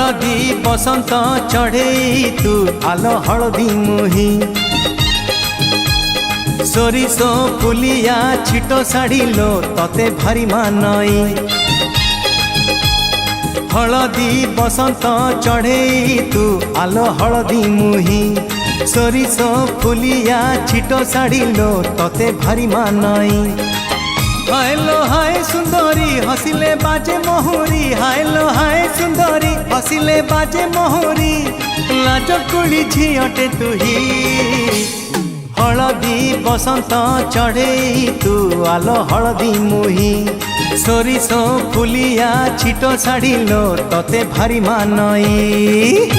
हलदी बसंत चढ़े तू आलो हलदी मुही सोरिषो फुलिया छिटो साड़ी लो तते भारी मानई हलदी बसंत चढ़े तू आलो हलदी मुही सोरिषो फुलिया छिटो साड़ी लो तते भारी मानई हाय लो हाय सुंदरी हसिले बाजे मोहरी हाय लो हाय सुंदरी हसिले बाजे मोहरी लाज कुली झियटे तुही हलदी बसंत चढ़े तू आलो हलदी मुही सोरिषो फुलिया छिटो साड़ी लो तते भारी मानई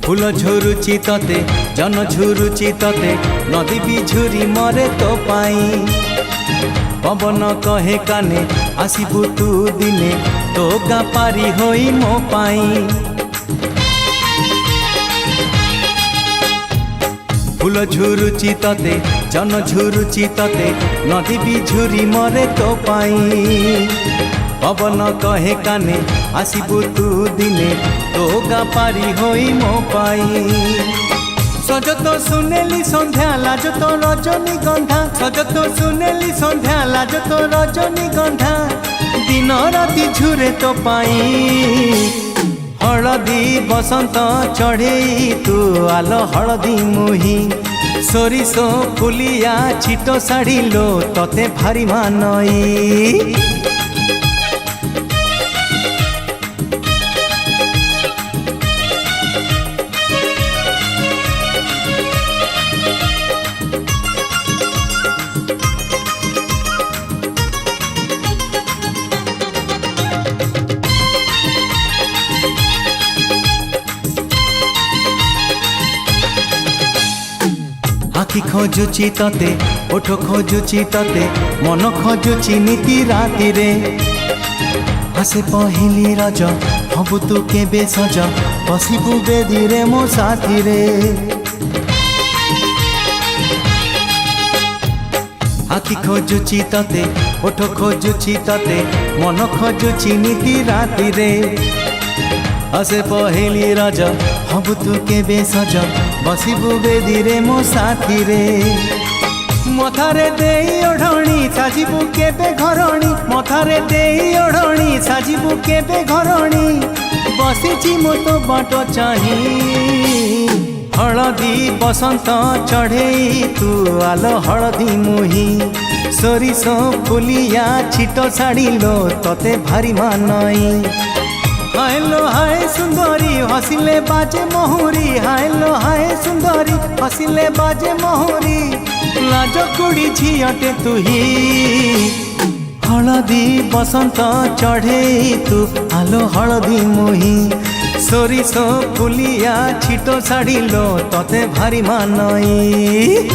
फूल झुरुची तते जन झुरुची तते नदी भी झुरी मरे तो पाई पवन कहे काने आसीबू तू दिने तो गा पारी होई मो पाई फूल झुरुची तते जन झुरुची तते नदी भी झुरी मरे तो पाई पवन कहे काने आसीबू तू दिने तो गा पारी होई मो पाई सज तो सुनेली संध्या लाज तो रजनी गंधा सज तो सुनेली संध्या लाज तो रजनी गंधा दिन राति झुरे तो पाई हलदी बसंत चढ़े तू आलो हलदी मुही सोरिषो फुलिया छिटो साड़ी लो तते भारी मानई आखि खोजुची तते ओठ खोजुची तते मन खोजुची नीति राति रे आसे पहिली रज हबु तू केबे सज बसिबु बेदी रे मो साथी रे आखि खोजुची तते ओठ खोजुची तते मन खोजुची नीति राति रे आसे पहिली रज हबु तू केबे सज बसिबु बेदी रे मो साथी रे मथारे देई ओढ़णी साजिबु केबे घरणी मथारे देई ओढ़णी साजिबु केबे घरणी बसिची मो तो बाट चाही हलदी बसंत चढ़े तू आलो हलदी मुही सोरिषो फुलिया छिटो साड़ी लो तते भारी मानई हाय लो हाय सुंदरी हसिले बाजे मोहरी हाय लो हाय सुंदरी हसिले बाजे मोहरी लाज कुड़ी झियटे तुही हलदी बसंत चढ़े तू आलो हलदी मुही सोरिषो फुलिया छिटो साड़ी लो तते भारी मानई।